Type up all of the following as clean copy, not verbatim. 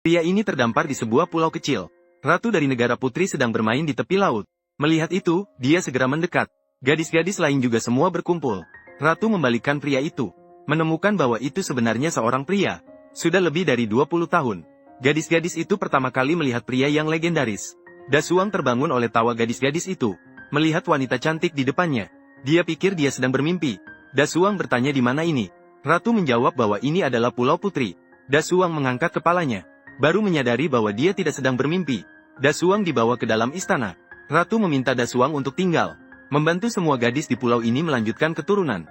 Pria ini terdampar di sebuah pulau kecil. Ratu dari negara putri sedang bermain di tepi laut. Melihat itu, dia segera mendekat. Gadis-gadis lain juga semua berkumpul. Ratu membalikkan pria itu. Menemukan bahwa itu sebenarnya seorang pria. Sudah lebih dari 20 tahun. Gadis-gadis itu pertama kali melihat pria yang legendaris. Dasuang terbangun oleh tawa gadis-gadis itu. Melihat wanita cantik di depannya. Dia pikir dia sedang bermimpi. Dasuang bertanya di mana ini. Ratu menjawab bahwa ini adalah Pulau Putri. Dasuang mengangkat kepalanya. Baru menyadari bahwa dia tidak sedang bermimpi. Dasuang dibawa ke dalam istana. Ratu meminta Dasuang untuk tinggal. Membantu semua gadis di pulau ini melanjutkan keturunan.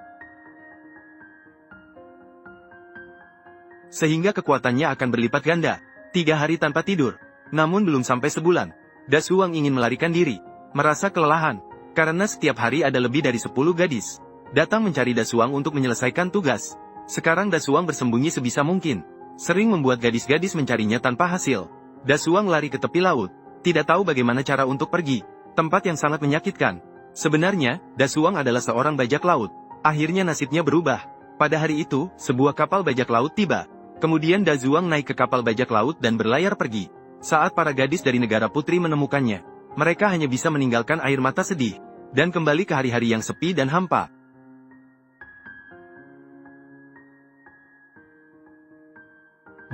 Sehingga kekuatannya akan berlipat ganda. 3 hari tanpa tidur. Namun belum sampai sebulan. Dasuang ingin melarikan diri. Merasa kelelahan. Karena setiap hari ada lebih dari 10 gadis. Datang mencari Dasuang untuk menyelesaikan tugas. Sekarang Dasuang bersembunyi sebisa mungkin. Sering membuat gadis-gadis mencarinya tanpa hasil. Dasuang lari ke tepi laut. Tidak tahu bagaimana cara untuk pergi. Tempat yang sangat menyakitkan. Sebenarnya, Dasuang adalah seorang bajak laut. Akhirnya nasibnya berubah. Pada hari itu, sebuah kapal bajak laut tiba. Kemudian Dasuang naik ke kapal bajak laut dan berlayar pergi. Saat para gadis dari negara putri menemukannya, mereka hanya bisa meninggalkan air mata sedih. Dan kembali ke hari-hari yang sepi dan hampa.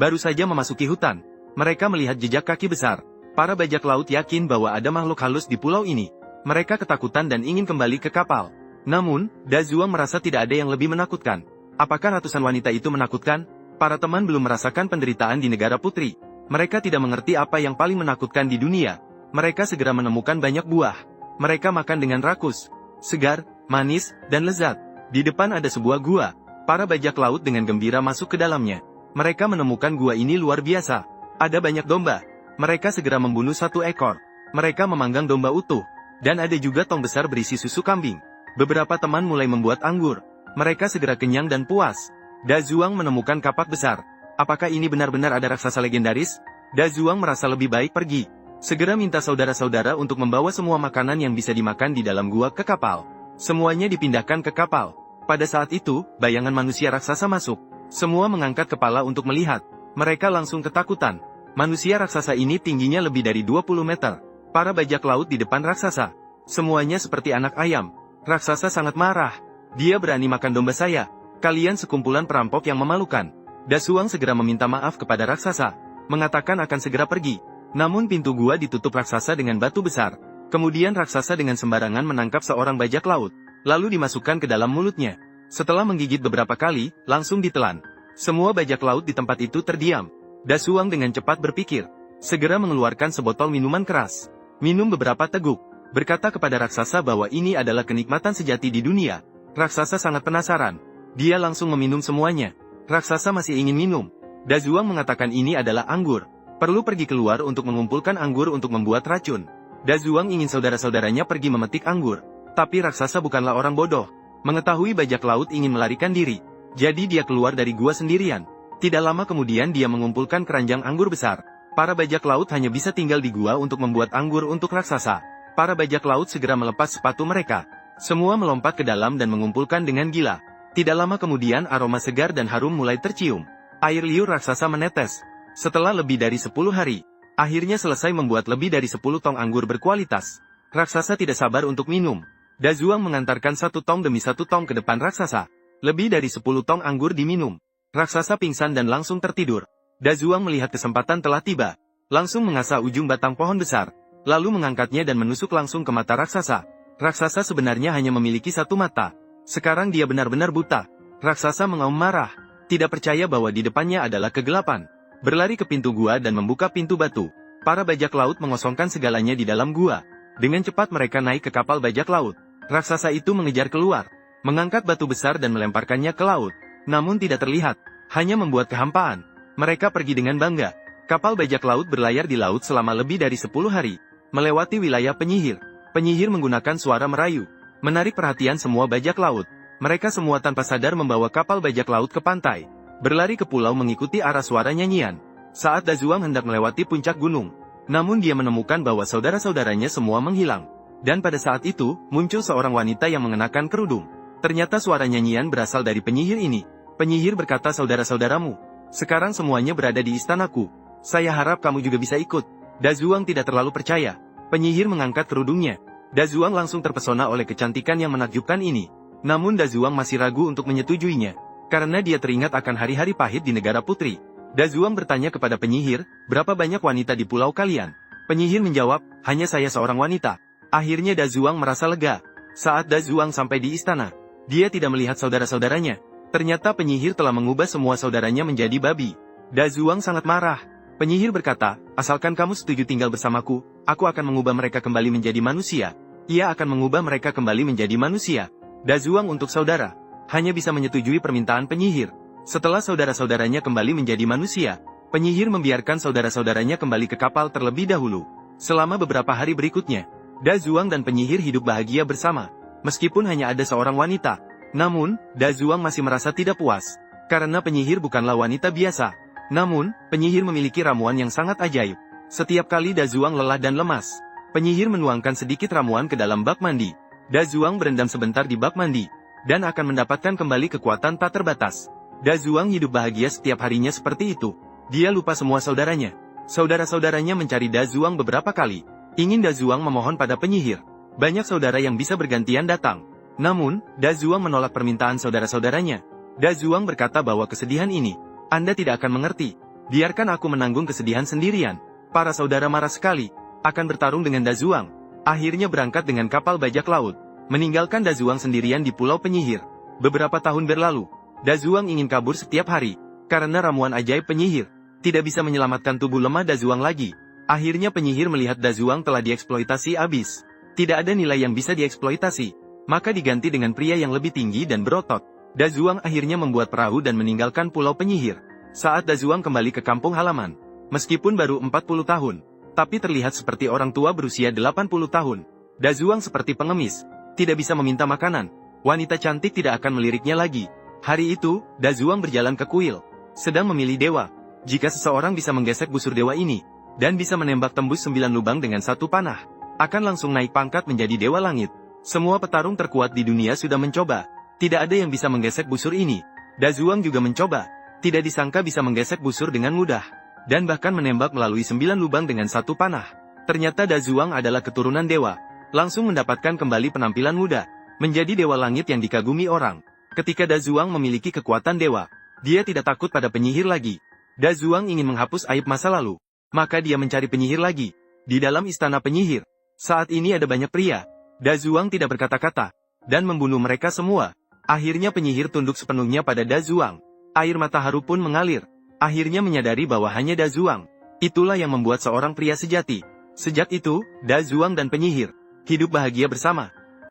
Baru saja memasuki hutan, mereka melihat jejak kaki besar. Para bajak laut yakin bahwa ada makhluk halus di pulau ini. Mereka ketakutan dan ingin kembali ke kapal. Namun, Dasuang merasa tidak ada yang lebih menakutkan. Apakah ratusan wanita itu menakutkan? Para teman belum merasakan penderitaan di negara putri. Mereka tidak mengerti apa yang paling menakutkan di dunia. Mereka segera menemukan banyak buah. Mereka makan dengan rakus, segar, manis, dan lezat. Di depan ada sebuah gua. Para bajak laut dengan gembira masuk ke dalamnya. Mereka menemukan gua ini luar biasa. Ada banyak domba. Mereka segera membunuh 1 ekor. Mereka memanggang domba utuh. Dan ada juga tong besar berisi susu kambing. Beberapa teman mulai membuat anggur. Mereka segera kenyang dan puas. Dasuang menemukan kapak besar. Apakah ini benar-benar ada raksasa legendaris? Dasuang merasa lebih baik pergi. Segera minta saudara-saudara untuk membawa semua makanan yang bisa dimakan di dalam gua ke kapal. Semuanya dipindahkan ke kapal. Pada saat itu, bayangan manusia raksasa masuk. Semua mengangkat kepala untuk melihat. Mereka langsung ketakutan. Manusia raksasa ini tingginya lebih dari 20 meter. Para bajak laut di depan raksasa. Semuanya seperti anak ayam. Raksasa sangat marah. Dia berani makan domba saya. Kalian sekumpulan perampok yang memalukan. Dasuang segera meminta maaf kepada raksasa. Mengatakan akan segera pergi. Namun pintu gua ditutup raksasa dengan batu besar. Kemudian raksasa dengan sembarangan menangkap seorang bajak laut. Lalu dimasukkan ke dalam mulutnya. Setelah menggigit beberapa kali, langsung ditelan. Semua bajak laut di tempat itu terdiam. Dasuang dengan cepat berpikir. Segera mengeluarkan sebotol minuman keras. Minum beberapa teguk. Berkata kepada raksasa bahwa ini adalah kenikmatan sejati di dunia. Raksasa sangat penasaran. Dia langsung meminum semuanya. Raksasa masih ingin minum. Dasuang mengatakan ini adalah anggur. Perlu pergi keluar untuk mengumpulkan anggur untuk membuat racun. Dasuang ingin saudara-saudaranya pergi memetik anggur. Tapi raksasa bukanlah orang bodoh. Mengetahui bajak laut ingin melarikan diri. Jadi dia keluar dari gua sendirian. Tidak lama kemudian dia mengumpulkan keranjang anggur besar. Para bajak laut hanya bisa tinggal di gua untuk membuat anggur untuk raksasa. Para bajak laut segera melepas sepatu mereka. Semua melompat ke dalam dan mengumpulkan dengan gila. Tidak lama kemudian aroma segar dan harum mulai tercium. Air liur raksasa menetes. Setelah lebih dari 10 hari, akhirnya selesai membuat lebih dari 10 tong anggur berkualitas. Raksasa tidak sabar untuk minum. Dasuang mengantarkan 1 tong demi 1 tong ke depan raksasa. Lebih dari 10 tong anggur diminum. Raksasa pingsan dan langsung tertidur. Dasuang melihat kesempatan telah tiba. Langsung mengasah ujung batang pohon besar. Lalu mengangkatnya dan menusuk langsung ke mata raksasa. Raksasa sebenarnya hanya memiliki 1 mata. Sekarang dia benar-benar buta. Raksasa mengaum marah. Tidak percaya bahwa di depannya adalah kegelapan. Berlari ke pintu gua dan membuka pintu batu. Para bajak laut mengosongkan segalanya di dalam gua. Dengan cepat mereka naik ke kapal bajak laut. Raksasa itu mengejar keluar, mengangkat batu besar dan melemparkannya ke laut. Namun tidak terlihat, hanya membuat kehampaan. Mereka pergi dengan bangga. Kapal bajak laut berlayar di laut selama lebih dari 10 hari, melewati wilayah penyihir. Penyihir menggunakan suara merayu, menarik perhatian semua bajak laut. Mereka semua tanpa sadar membawa kapal bajak laut ke pantai, berlari ke pulau mengikuti arah suara nyanyian. Saat Dasuang hendak melewati puncak gunung, namun dia menemukan bahwa saudara-saudaranya semua menghilang. Dan pada saat itu, muncul seorang wanita yang mengenakan kerudung. Ternyata suara nyanyian berasal dari penyihir ini. Penyihir berkata, saudara-saudaramu, sekarang semuanya berada di istanaku. Saya harap kamu juga bisa ikut. Dazuang tidak terlalu percaya. Penyihir mengangkat kerudungnya. Dazuang langsung terpesona oleh kecantikan yang menakjubkan ini. Namun Dazuang masih ragu untuk menyetujuinya. Karena dia teringat akan hari-hari pahit di negara putri. Dazuang bertanya kepada penyihir, berapa banyak wanita di pulau kalian? Penyihir menjawab, hanya saya seorang wanita. Akhirnya Dazuang merasa lega. Saat Dazuang sampai di istana, dia tidak melihat saudara-saudaranya. Ternyata penyihir telah mengubah semua saudaranya menjadi babi. Dazuang sangat marah. Penyihir berkata, asalkan kamu setuju tinggal bersamaku, aku akan mengubah mereka kembali menjadi manusia. Ia akan mengubah mereka kembali menjadi manusia. Dazuang untuk saudara, hanya bisa menyetujui permintaan penyihir. Setelah saudara-saudaranya kembali menjadi manusia, penyihir membiarkan saudara-saudaranya kembali ke kapal terlebih dahulu. Selama beberapa hari berikutnya, Dazuang dan penyihir hidup bahagia bersama. Meskipun hanya ada seorang wanita, namun, Dazuang masih merasa tidak puas. Karena penyihir bukanlah wanita biasa. Namun, penyihir memiliki ramuan yang sangat ajaib. Setiap kali Dazuang lelah dan lemas, penyihir menuangkan sedikit ramuan ke dalam bak mandi. Dazuang berendam sebentar di bak mandi, dan akan mendapatkan kembali kekuatan tak terbatas. Dazuang hidup bahagia setiap harinya seperti itu. Dia lupa semua saudaranya. Saudara-saudaranya mencari Dazuang beberapa kali. Ingin Dazuang memohon pada penyihir. Banyak saudara yang bisa bergantian datang. Namun, Dazuang menolak permintaan saudara-saudaranya. Dazuang berkata bahwa kesedihan ini, Anda tidak akan mengerti. Biarkan aku menanggung kesedihan sendirian. Para saudara marah sekali, akan bertarung dengan Dazuang. Akhirnya berangkat dengan kapal bajak laut, meninggalkan Dazuang sendirian di pulau penyihir. Beberapa tahun berlalu, Dazuang ingin kabur setiap hari, karena ramuan ajaib penyihir tidak bisa menyelamatkan tubuh lemah Dazuang lagi. Akhirnya penyihir melihat Dazuang telah dieksploitasi abis. Tidak ada nilai yang bisa dieksploitasi, maka diganti dengan pria yang lebih tinggi dan berotot. Dazuang akhirnya membuat perahu dan meninggalkan pulau penyihir. Saat Dazuang kembali ke kampung halaman, meskipun baru 40 tahun, tapi terlihat seperti orang tua berusia 80 tahun. Dazuang seperti pengemis, tidak bisa meminta makanan. Wanita cantik tidak akan meliriknya lagi. Hari itu, Dazuang berjalan ke kuil, sedang memilih dewa. Jika seseorang bisa menggesek busur dewa ini, dan bisa menembak tembus 9 lubang dengan satu panah, akan langsung naik pangkat menjadi dewa langit. Semua petarung terkuat di dunia sudah mencoba. Tidak ada yang bisa menggesek busur ini. Dazuang juga mencoba. Tidak disangka bisa menggesek busur dengan mudah. Dan bahkan menembak melalui 9 lubang dengan satu panah. Ternyata Dazuang adalah keturunan dewa. Langsung mendapatkan kembali penampilan muda. Menjadi dewa langit yang dikagumi orang. Ketika Dazuang memiliki kekuatan dewa, dia tidak takut pada penyihir lagi. Dazuang ingin menghapus aib masa lalu. Maka dia mencari penyihir lagi. Di dalam istana penyihir, saat ini ada banyak pria. Dazuang tidak berkata-kata, dan membunuh mereka semua. Akhirnya penyihir tunduk sepenuhnya pada Dazuang. Air mata haru pun mengalir. Akhirnya menyadari bahwa hanya Dazuang. Itulah yang membuat seorang pria sejati. Sejak itu, Dazuang dan penyihir hidup bahagia bersama.